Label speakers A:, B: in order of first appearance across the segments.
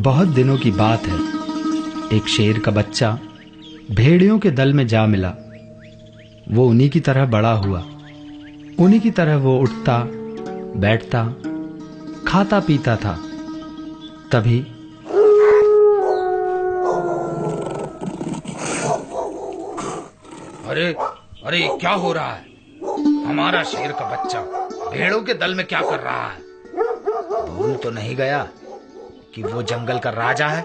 A: बहुत दिनों की बात है। एक शेर का बच्चा भेड़ियों के दल में जा मिला। वो उन्हीं की तरह बड़ा हुआ। उन्हीं की तरह वो उठता, बैठता, खाता पीता था। तभी
B: अरे अरे, क्या हो रहा है? हमारा शेर का बच्चा भेड़ों के दल में क्या कर रहा है? भूल तो नहीं गया कि वो जंगल का राजा है?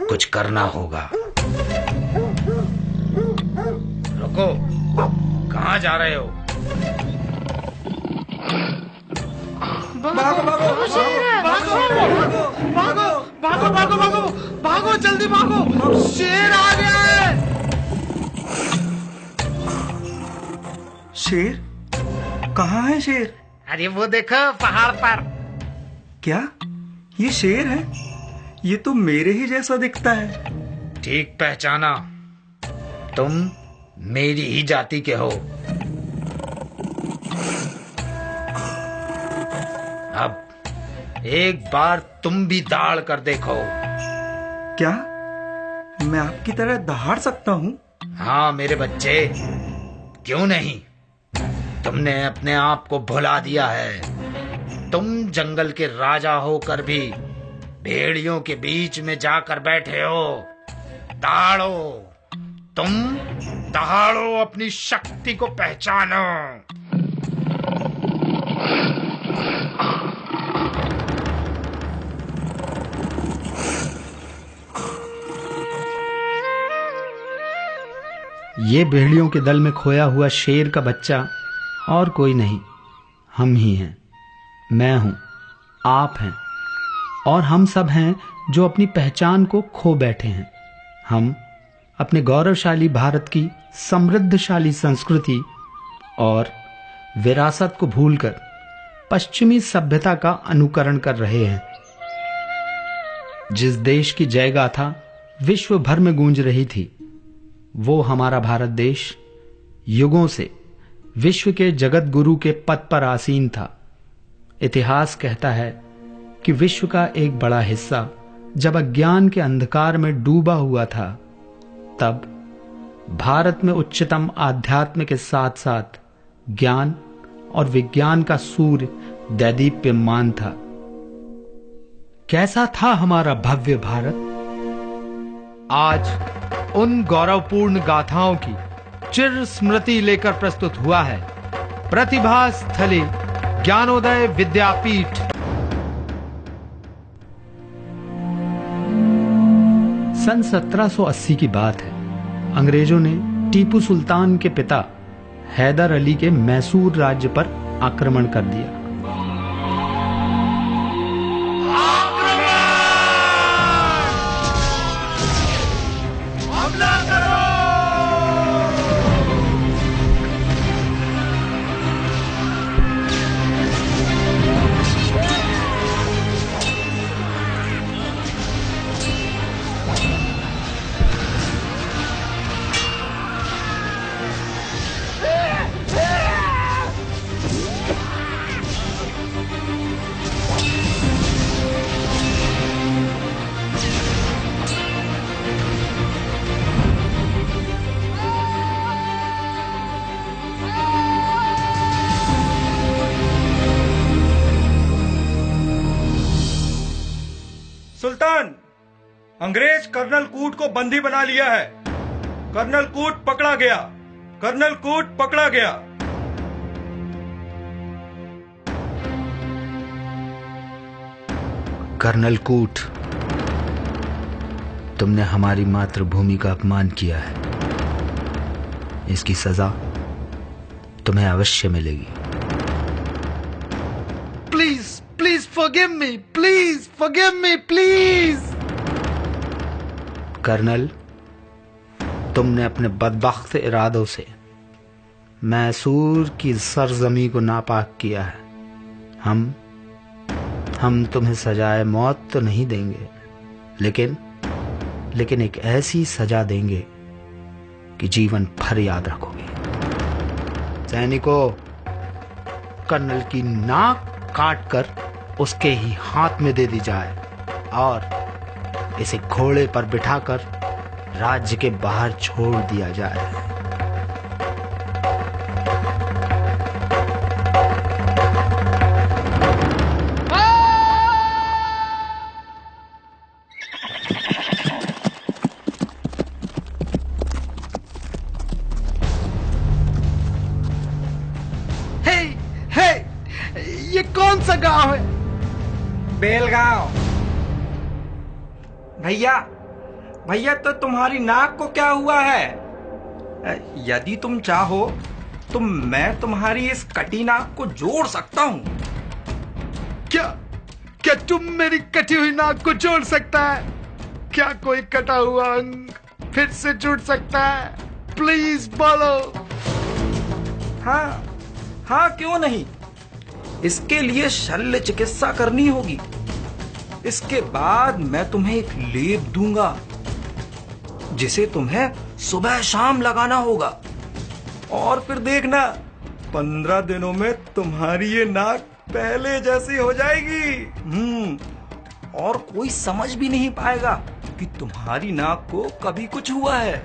B: कुछ करना होगा। रुको, कहाँ जा रहे हो?
C: भागो भागो भागो भागो भागो भागो भागो भागो, जल्दी भागो, शेर आ गया है।
D: शेर? कहाँ है शेर?
C: अरे वो देखो पहाड़ पर।
D: क्या ये शेर है? ये तो मेरे ही जैसा दिखता है।
B: ठीक पहचाना, तुम मेरी ही जाति के हो। अब एक बार तुम भी दाड़ कर देखो।
D: क्या मैं आपकी तरह दहाड़ सकता हूँ?
B: हाँ मेरे बच्चे, क्यों नहीं? तुमने अपने आप को भुला दिया है। तुम जंगल के राजा होकर भी भेड़ियों के बीच में जाकर बैठे हो। दहाड़ो, तुम दहाड़ो, अपनी शक्ति को पहचानो।
A: ये भेड़ियों के दल में खोया हुआ शेर का बच्चा और कोई नहीं, हम ही हैं। मैं हूं, आप हैं, और हम सब हैं जो अपनी पहचान को खो बैठे हैं। हम अपने गौरवशाली भारत की समृद्धशाली संस्कृति और विरासत को भूलकर पश्चिमी सभ्यता का अनुकरण कर रहे हैं। जिस देश की जयगाथा विश्व भर में गूंज रही थी, वो हमारा भारत देश युगों से विश्व के जगत गुरु के पद पर आसीन था। इतिहास कहता है कि विश्व का एक बड़ा हिस्सा जब अज्ञान के अंधकार में डूबा हुआ था, तब भारत में उच्चतम आध्यात्म के साथ साथ ज्ञान और विज्ञान का सूर्य दैदीप्यमान था। कैसा था हमारा भव्य भारत? आज उन गौरवपूर्ण गाथाओं की चिर स्मृति लेकर प्रस्तुत हुआ है प्रतिभा स्थली ज्ञानोदय विद्यापीठ। सन 1780 की बात है। अंग्रेजों ने टीपू सुल्तान के पिता हैदर अली के मैसूर राज्य पर आक्रमण कर दिया।
D: सुल्तान, अंग्रेज कर्नल कूट को बंदी बना लिया है। कर्नल कूट पकड़ा गया। कर्नल कूट पकड़ा गया।
B: कर्नल कूट, तुमने हमारी मातृभूमि का अपमान किया है। इसकी सजा तुम्हें अवश्य मिलेगी।
C: Please please forgive me, please forgive me, please.
B: Colonel, तुमने अपने बदबख्त इरादों से मैसूर की सरजमी को नापाक किया है। हम तुम्हें सजाए मौत तो नहीं देंगे, लेकिन एक ऐसी सजा देंगे कि जीवन भर याद रखोगे। सैनिकों, कर्नल की नाक काट कर उसके ही हाथ में दे दी जाए और इसे घोड़े पर बिठाकर राज्य के बाहर छोड़ दिया जाए।
C: ये कौन सा गांव है?
D: बेलगांव। भैया भैया, तो तुम्हारी नाक को क्या हुआ है? यदि तुम चाहो तो मैं तुम्हारी इस कटी नाक को जोड़ सकता हूँ।
C: क्या तुम मेरी कटी हुई नाक को जोड़ सकता है? क्या कोई कटा हुआ अंग फिर से जुड़ सकता है? प्लीज बोलो।
D: हाँ, क्यों नहीं। इसके लिए शल्य चिकित्सा करनी होगी। इसके बाद मैं तुम्हें एक लेप दूंगा जिसे तुम्हें सुबह शाम लगाना होगा, और फिर देखना 15 दिनों में तुम्हारी ये नाक पहले जैसी हो जाएगी। और कोई समझ भी नहीं पाएगा कि तुम्हारी नाक को कभी कुछ हुआ है।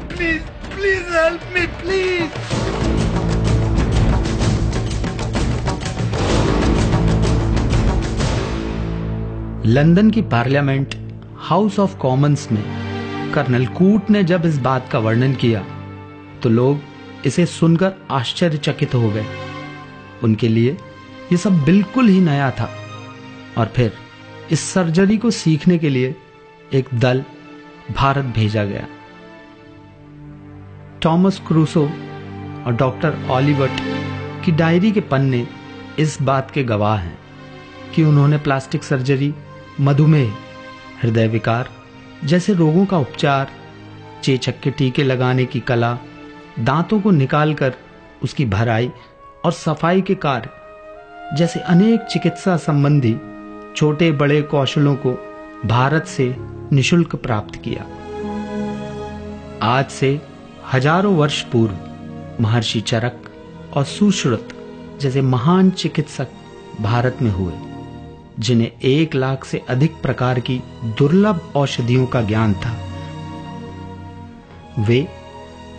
C: Please help me please.
A: London की पार्लियामेंट हाउस ऑफ कॉमन्स में कर्नल कूट ने जब इस बात का वर्णन किया तो लोग इसे सुनकर आश्चर्यचकित हो गए। उनके लिए यह सब बिल्कुल ही नया था। और फिर इस सर्जरी को सीखने के लिए एक दल भारत भेजा गया। थॉमस क्रूसो और डॉक्टर ऑलिवट की डायरी के पन्ने इस बात के गवाह हैं कि उन्होंने प्लास्टिक सर्जरी, मधुमेह, हृदय विकार जैसे रोगों का उपचार, चेचक के टीके लगाने की कला, दांतों को निकालकर उसकी भराई और सफाई के कार्य जैसे अनेक चिकित्सा संबंधी छोटे बड़े कौशलों को भारत से निशुल्क प्राप्त किया। आज से हजारों वर्ष पूर्व महर्षि चरक और सुश्रुत जैसे महान चिकित्सक भारत में हुए, जिन्हें 1 लाख से अधिक प्रकार की दुर्लभ औषधियों का ज्ञान था। वे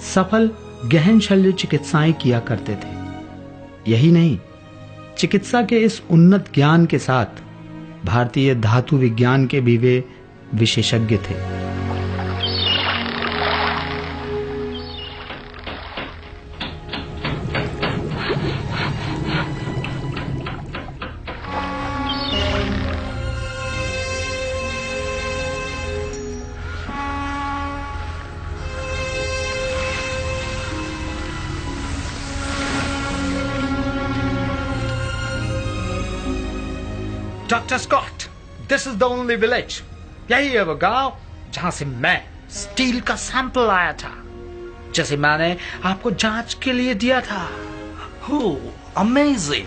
A: सफल गहन शल्य चिकित्साएं किया करते थे। यही नहीं, चिकित्सा के इस उन्नत ज्ञान के साथ भारतीय धातु विज्ञान के भी वे विशेषज्ञ थे।
B: Doctor Scott, this is the only village. यही है वो गांव जहां से मैं स्टील का सैंपल लाया था, जैसे मैंने आपको जांच के लिए दिया था।
D: अमेजिंग।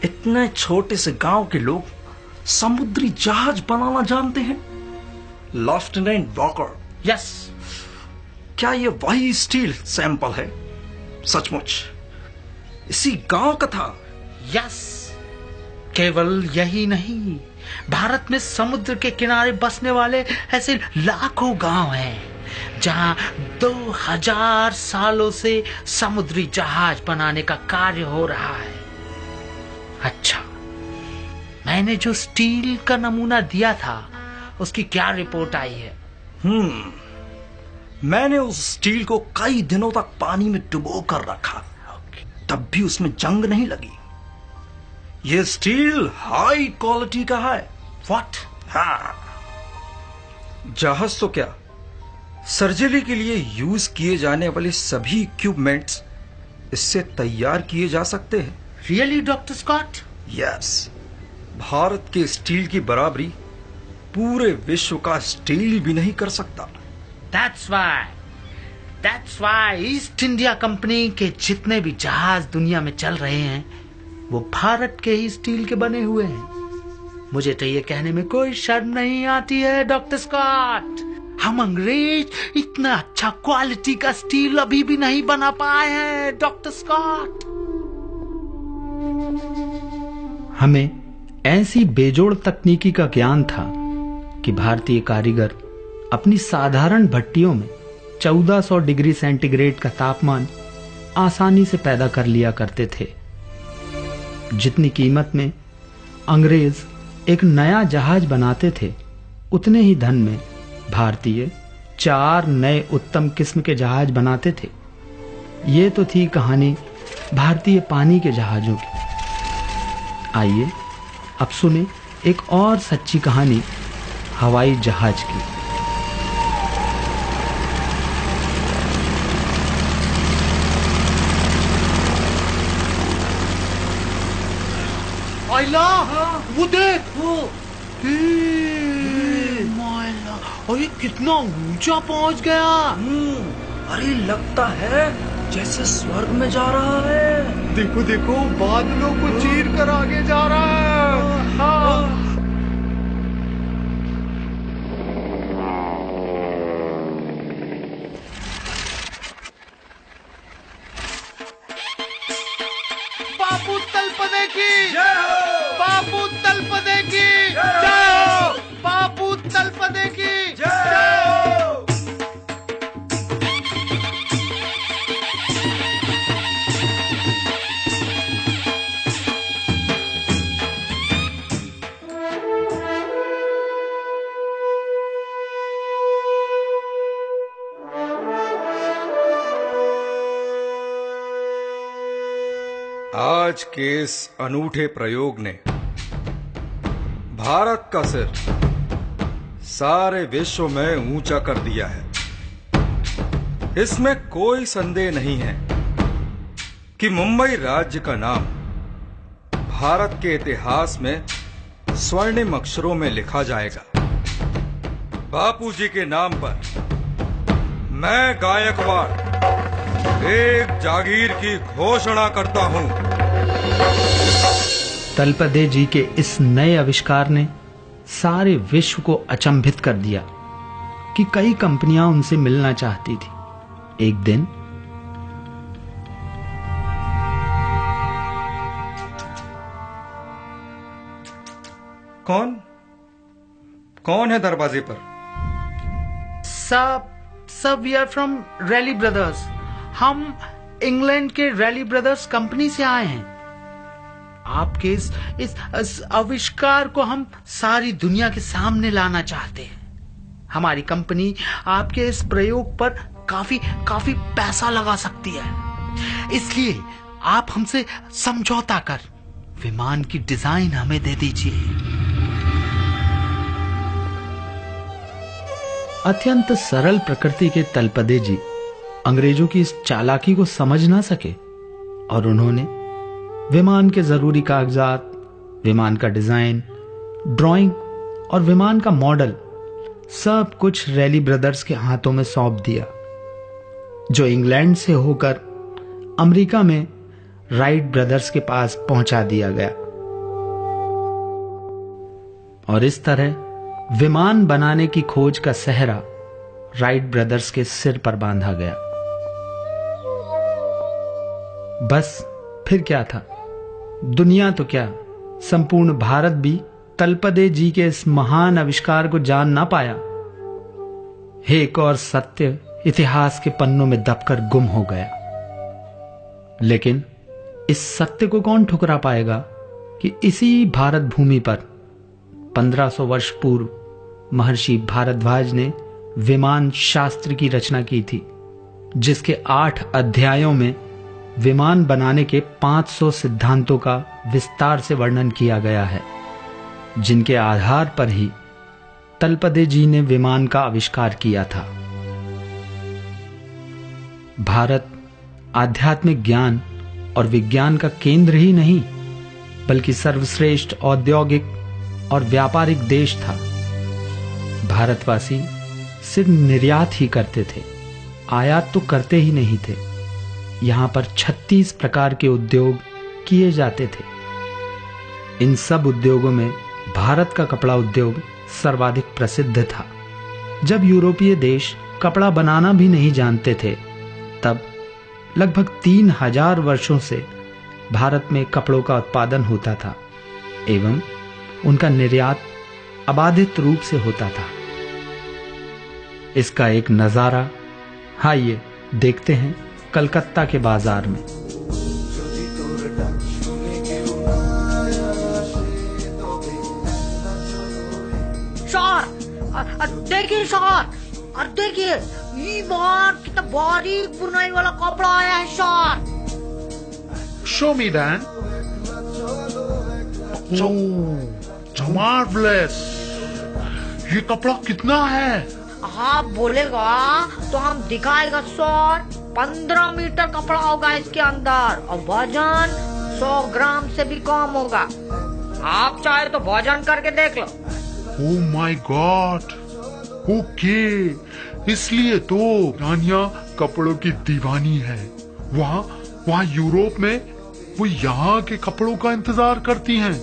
D: इतने छोटे से गांव के लोग समुद्री जहाज बनाना जानते हैं। Lieutenant walker,
B: yes.
D: क्या ये वही स्टील सैंपल है? सचमुच इसी गांव का था?
B: यस। केवल यही नहीं, भारत में समुद्र के किनारे बसने वाले ऐसे लाखों गांव हैं जहां 2000 सालों से समुद्री जहाज बनाने का कार्य हो रहा है। अच्छा, मैंने जो स्टील का नमूना दिया था उसकी क्या रिपोर्ट आई है?
D: मैंने उस स्टील को कई दिनों तक पानी में डुबो कर रखा, तब भी उसमें जंग नहीं लगी। ये स्टील हाई क्वालिटी का है।
B: व्हाट?
D: हाँ, जहाज तो क्या, सर्जरी के लिए यूज किए जाने वाले सभी इक्विपमेंट्स इससे तैयार किए जा सकते हैं।
B: Really doctor Scott?
D: Yes. Bharat के स्टील की बराबरी पूरे विश्व का स्टील भी नहीं कर सकता।
B: That's why east India company के जितने भी जहाज दुनिया में चल रहे हैं वो भारत के ही स्टील के बने हुए हैं। मुझे तो ये कहने में कोई शर्म नहीं आती है डॉक्टर स्कॉट, हम अंग्रेज इतना अच्छा क्वालिटी का स्टील अभी भी नहीं बना पाए हैं डॉक्टर स्कॉट।
A: हमें ऐसी बेजोड़ तकनीकी का ज्ञान था कि भारतीय कारीगर अपनी साधारण भट्टियों में 1400 डिग्री सेंटीग्रेड का तापमान आसानी से पैदा कर लिया करते थे। जितनी कीमत में अंग्रेज एक नया जहाज बनाते थे, उतने ही धन में भारतीय 4 नए उत्तम किस्म के जहाज बनाते थे। ये तो थी कहानी भारतीय पानी के जहाजों की। आइए अब सुने एक और सच्ची कहानी हवाई जहाज की।
C: आइला, वो देख वो। माइला, और ये कितना ऊंचा पहुंच गया।
D: अरे लगता है जैसे स्वर्ग में जा रहा है।
C: देखो देखो, बादलों को चीर कर आगे जा रहा है। हाँ। बापू तलपदे की जय हो। बापू तलपदे की जय हो। बापू तलपदे की जय हो।
D: आज के इस अनूठे प्रयोग ने भारत का सिर सारे विश्व में ऊंचा कर दिया है। इसमें कोई संदेह नहीं है कि मुंबई राज्य का नाम भारत के इतिहास में स्वर्णिम अक्षरों में लिखा जाएगा। बापूजी के नाम पर मैं गायकवाड़ एक जागीर की घोषणा करता हूं।
A: तलपदे जी के इस नए आविष्कार ने सारे विश्व को अचंभित कर दिया कि कई कंपनियां उनसे मिलना चाहती थी। एक दिन
D: कौन है दरवाजे पर?
C: सब we are from Raleigh brothers. हम इंग्लैंड के रैली ब्रदर्स कंपनी से आए हैं। आपके इस आविष्कार को हम सारी दुनिया के सामने लाना चाहते हैं। हमारी कंपनी आपके इस प्रयोग पर काफी पैसा लगा सकती है। इसलिए आप हमसे समझौता कर विमान की डिजाइन हमें दे दीजिए।
A: अत्यंत सरल प्रकृति के तलपदे जी अंग्रेजों की इस चालाकी को समझ ना सके और उन्होंने विमान के जरूरी कागजात, विमान का डिजाइन, ड्राइंग और विमान का मॉडल सब कुछ रैली ब्रदर्स के हाथों में सौंप दिया, जो इंग्लैंड से होकर अमेरिका में राइट ब्रदर्स के पास पहुंचा दिया गया। और इस तरह विमान बनाने की खोज का सहरा राइट ब्रदर्स के सिर पर बांधा गया। बस फिर क्या था, दुनिया तो क्या, संपूर्ण भारत भी तलपदे जी के इस महान आविष्कार को जान ना पाया। एक और सत्य इतिहास के पन्नों में दबकर गुम हो गया। लेकिन इस सत्य को कौन ठुकरा पाएगा कि इसी भारत भूमि पर 1500 वर्ष पूर्व महर्षि भारद्वाज ने विमान शास्त्र की रचना की थी, जिसके 8 अध्यायों में विमान बनाने के 500 सिद्धांतों का विस्तार से वर्णन किया गया है, जिनके आधार पर ही तलपदे जी ने विमान का आविष्कार किया था। भारत आध्यात्मिक ज्ञान और विज्ञान का केंद्र ही नहीं, बल्कि सर्वश्रेष्ठ औद्योगिक और व्यापारिक देश था। भारतवासी सिर्फ निर्यात ही करते थे, आयात तो करते ही नहीं थे। यहां पर 36 प्रकार के उद्योग किए जाते थे। इन सब उद्योगों में भारत का कपड़ा उद्योग सर्वाधिक प्रसिद्ध था। जब यूरोपीय देश कपड़ा बनाना भी नहीं जानते थे, तब लगभग 3000 वर्षों से भारत में कपड़ों का उत्पादन होता था एवं उनका निर्यात अबाधित रूप से होता था। इसका एक नजारा आइए देखते हैं कलकत्ता के बाजार में।
E: देखिए सर, और देखिए ये बार कितना बारीक बुनाई वाला कपड़ा आया है sir.
C: Show me Dan. Marvelous. ये कपड़ा कितना है?
E: आप बोलेगा तो हम दिखाएगा सर। 15 मीटर कपड़ा होगा इसके अंदर और वजन 100 ग्राम से भी कम होगा। आप चाहे तो वजन करके देख लो।
C: Oh my God. ओके, इसलिए तो रानिया कपड़ों की दीवानी है। वहाँ यूरोप में वो यहाँ के कपड़ों का इंतजार करती हैं।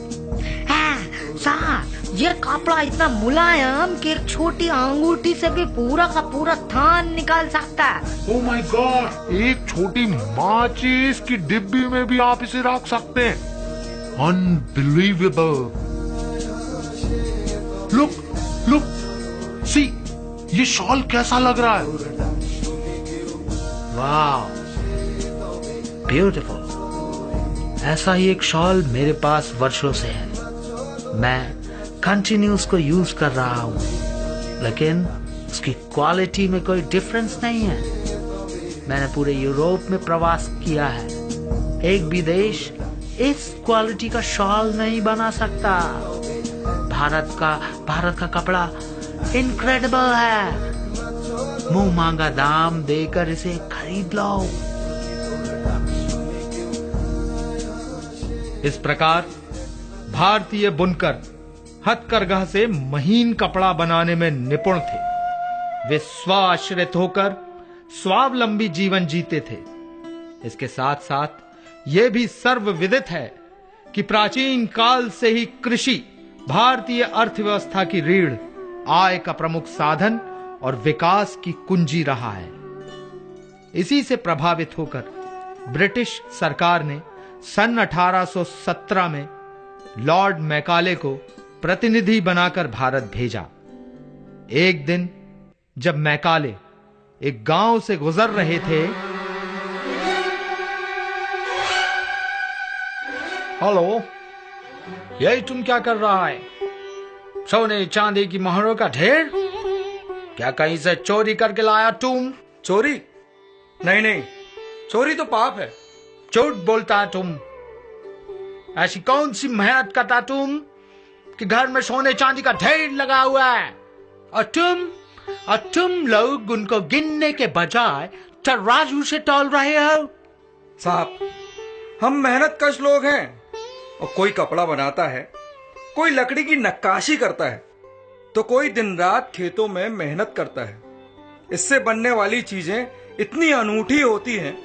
E: सर, ये कपड़ा इतना मुलायम कि एक छोटी अंगूठी से भी पूरा का पूरा थान निकाल सकता है।
C: ओह माय गॉड, एक छोटी माचिस की डिब्बी में भी आप इसे रख सकते हैं। अनबिलीवेबल। लुक सी, ये शॉल कैसा लग रहा है?
A: वाह, ब्यूटीफुल। ऐसा ही एक शॉल मेरे पास वर्षों से है। मैं कंटिन्यू उसको यूज कर रहा हूँ, लेकिन उसकी क्वालिटी में कोई डिफरेंस नहीं है। मैंने पूरे यूरोप में प्रवास किया है, एक भी देश इस क्वालिटी का शॉल नहीं बना सकता। भारत का कपड़ा इनक्रेडिबल है। मुंह मांगा दाम देकर इसे खरीद लो। इस प्रकार भारतीय बुनकर हथकरघा से महीन कपड़ा बनाने में निपुण थे। वे स्वाश्रित होकर स्वावलंबी जीवन जीते थे। इसके साथ साथ यह भी सर्वविदित है कि प्राचीन काल से ही कृषि भारतीय अर्थव्यवस्था की रीढ़, आय का प्रमुख साधन और विकास की कुंजी रहा है। इसी से प्रभावित होकर ब्रिटिश सरकार ने सन 1817 में लॉर्ड मैकाले को प्रतिनिधि बनाकर भारत भेजा। एक दिन जब मैकाले एक गांव से गुजर रहे थे।
B: हेलो, यही तुम क्या कर रहा है? सोने चांदी की मोहरों का ढेर? क्या कहीं से चोरी करके लाया तुम?
D: चोरी? नहीं, चोरी तो पाप है।
B: झूठ बोलता है तुम। ऐसी कौन सी मेहनत करता तुम कि घर में सोने चांदी का ढेर लगा हुआ है, और तुम लोग उनको गिनने के बजाय तराजू से तौल रहे हो?
D: साहब, हम मेहनत कश लोग हैं। और कोई कपड़ा बनाता है, कोई लकड़ी की नक्काशी करता है, तो कोई दिन रात खेतों में मेहनत करता है। इससे बनने वाली चीजें इतनी अनूठी होती हैं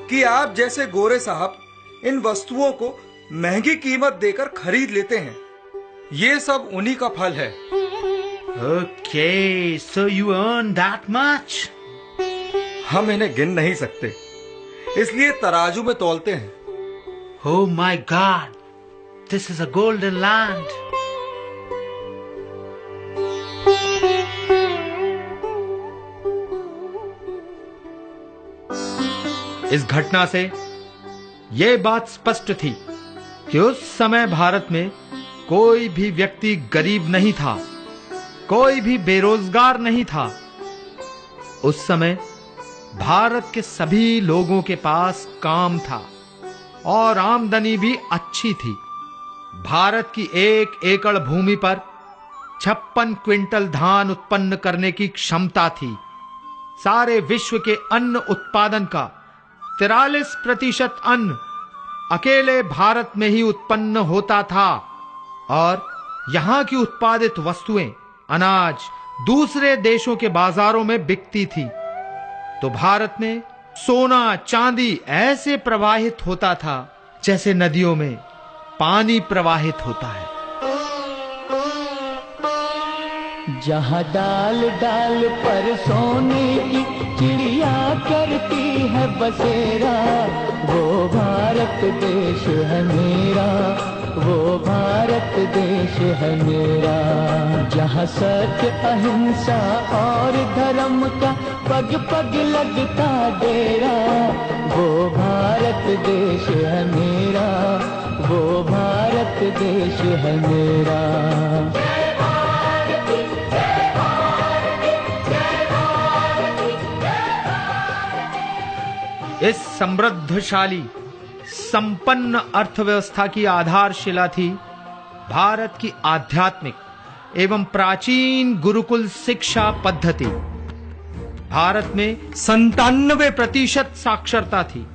D: कि आप जैसे गोरे साहब इन वस्तुओं को महंगी कीमत देकर खरीद लेते हैं। ये सब उन्हीं का फल है।
B: Okay, so you earn that much?
D: हम इन्हें गिन नहीं सकते, इसलिए तराजू में तौलते हैं।
B: Oh my God, this is a golden land.
A: इस घटना से यह बात स्पष्ट थी कि उस समय भारत में कोई भी व्यक्ति गरीब नहीं था, कोई भी बेरोजगार नहीं था। उस समय भारत के सभी लोगों के पास काम था और आमदनी भी अच्छी थी। भारत की 1 एकड़ भूमि पर 56 क्विंटल धान उत्पन्न करने की क्षमता थी। सारे विश्व के अन्न उत्पादन का 43% अन्न अकेले भारत में ही उत्पन्न होता था और यहां की उत्पादित वस्तुएं, अनाज दूसरे देशों के बाजारों में बिकती थी। तो भारत में सोना चांदी ऐसे प्रवाहित होता था जैसे नदियों में पानी प्रवाहित होता है।
F: जहाँ डाल डाल पर सोने की चिड़िया करती है बसेरा, वो भारत देश है मेरा, वो भारत देश है मेरा। जहाँ सत्य अहिंसा और धर्म का पग पग लगता डेरा, वो भारत देश है मेरा, वो भारत देश है मेरा।
A: इस समृद्धशाली संपन्न अर्थव्यवस्था की आधारशिला थी भारत की आध्यात्मिक एवं प्राचीन गुरुकुल शिक्षा पद्धति। भारत में 97% साक्षरता थी।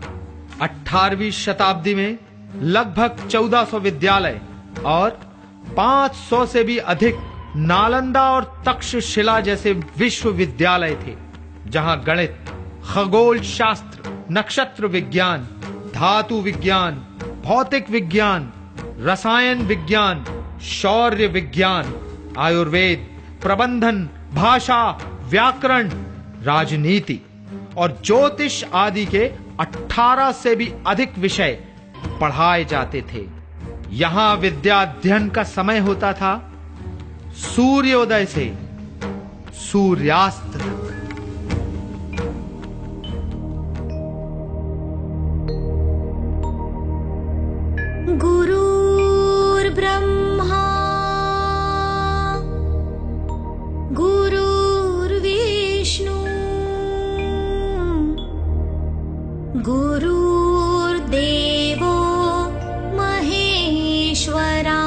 A: 18वीं शताब्दी में लगभग 1400 विद्यालय और 500 से भी अधिक नालंदा और तक्षशिला जैसे विश्वविद्यालय थे, जहां गणित, खगोल शास्त्र, नक्षत्र विज्ञान, धातु विज्ञान, भौतिक विज्ञान, रसायन विज्ञान, शौर्य विज्ञान, आयुर्वेद, प्रबंधन, भाषा, व्याकरण, राजनीति और ज्योतिष आदि के 18 से भी अधिक विषय पढ़ाए जाते थे। यहां विद्याध्ययन का समय होता था सूर्योदय से सूर्यास्त तक।
G: गुरुर्ब्रह्मा गुरुर्विष्णु गुरुर्देवो महेश्वरा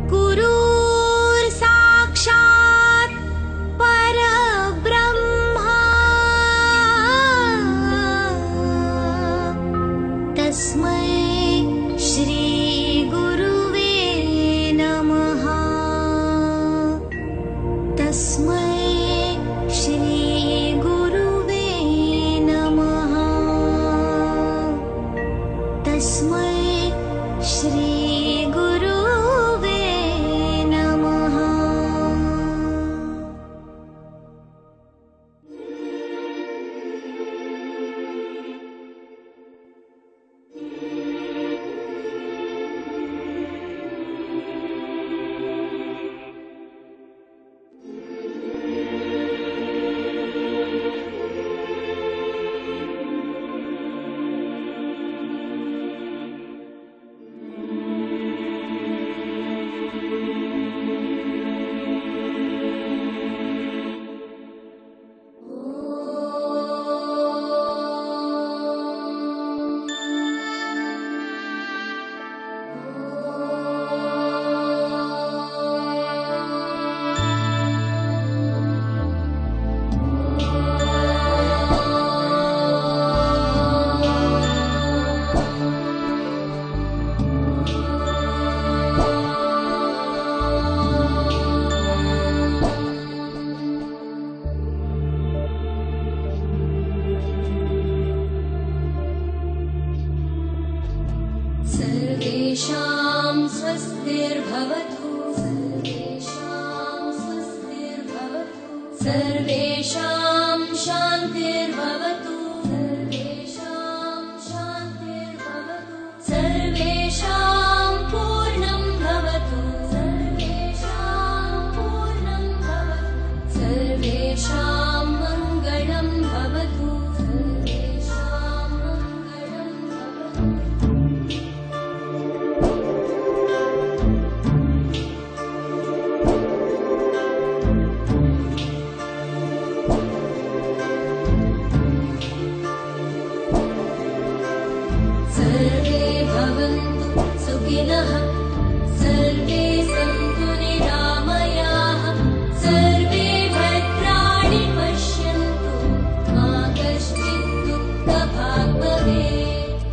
G: गुरुर्साक्षात् परब्रह्मा तस्मै श्री गुरुवे नमः। तस्मै श्री गुरुवे नमः। तस्मै श्री गुरुवे नमः। सर्वेषां स्वस्तिर्भवतु। सर्वेषां स्वस्तिर्भवतु। सर्वेषां शान्तिर्भवतु। सर्वेषां शान्तिर्भवतु। सर्वेषां पूर्णं भवतु। सर्वेषां पूर्णं भवतु। सर्वेषां मङ्गलं भवतु। सर्वेषां मङ्गलं भवतु। सर्वे भवन्तु सुखिनः। सर्वे सन्तु निरामयाः। सर्वे भद्राणि पश्यन्तु मा कश्चित् दुःखभाग् भवेत्।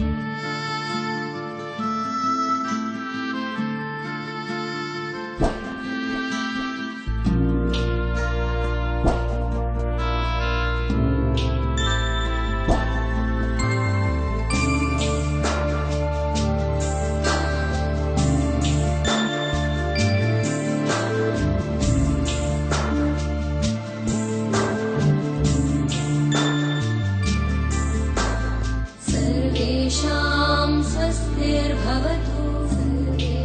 G: सर्वेषां स्वस्तिर्भवतु। सर्वेषां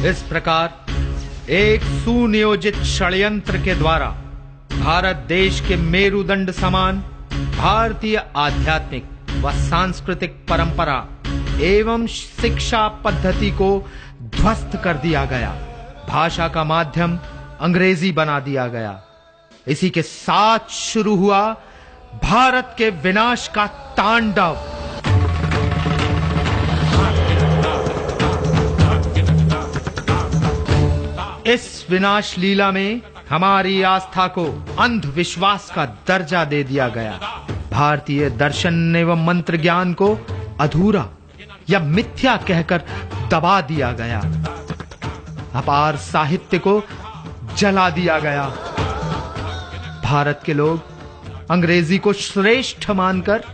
A: इस प्रकार एक सुनियोजित षड्यंत्र के द्वारा भारत देश के मेरुदंड समान भारतीय आध्यात्मिक व सांस्कृतिक परंपरा एवं शिक्षा पद्धति को ध्वस्त कर दिया गया। भाषा का माध्यम अंग्रेजी बना दिया गया। इसी के साथ शुरू हुआ भारत के विनाश का तांडव। इस विनाश लीला में हमारी आस्था को अंधविश्वास का दर्जा दे दिया गया। भारतीय दर्शन एवं मंत्र ज्ञान को अधूरा या मिथ्या कहकर दबा दिया गया। अपार साहित्य को जला दिया गया। भारत के लोग अंग्रेजी को श्रेष्ठ मानकर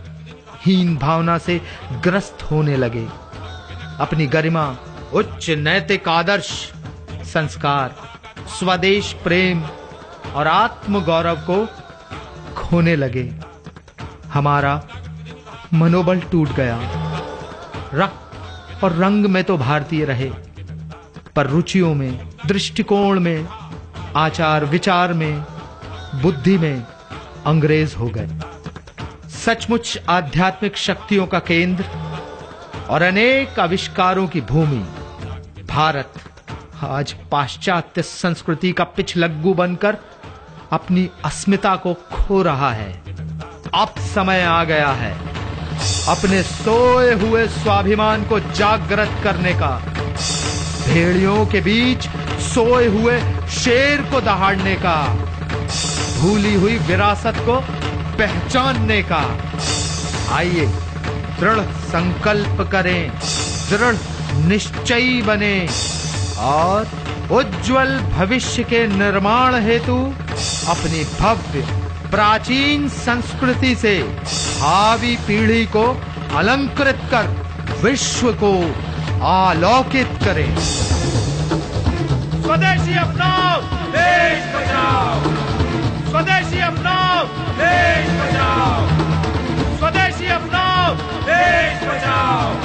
A: हीन भावना से ग्रस्त होने लगे। अपनी गरिमा, उच्च नैतिक आदर्श, संस्कार, स्वदेश प्रेम और आत्म गौरव को खोने लगे। हमारा मनोबल टूट गया। रक्त और रंग में तो भारतीय रहे, पर रुचियों में, दृष्टिकोण में, आचार विचार में, बुद्धि में अंग्रेज हो गए। सचमुच आध्यात्मिक शक्तियों का केंद्र और अनेक आविष्कारों की भूमि भारत आज पाश्चात्य संस्कृति का पिछलग्गू बनकर अपनी अस्मिता को खो रहा है। अब समय आ गया है अपने सोए हुए स्वाभिमान को जागृत करने का, भेड़ियों के बीच सोए हुए शेर को दहाड़ने का, भूली हुई विरासत को पहचानने का। आइए दृढ़ संकल्प करें, दृढ़ निश्चयी बने और उज्जवल भविष्य के निर्माण हेतु अपनी भव्य प्राचीन संस्कृति से भावी पीढ़ी को अलंकृत कर विश्व को आलोकित करें।
H: स्वदेशी अपनाओ, देश बचाओ। स्वदेशी अपनाओ, देश बचाओ। स्वदेशी अपनाओ, देश बचाओ।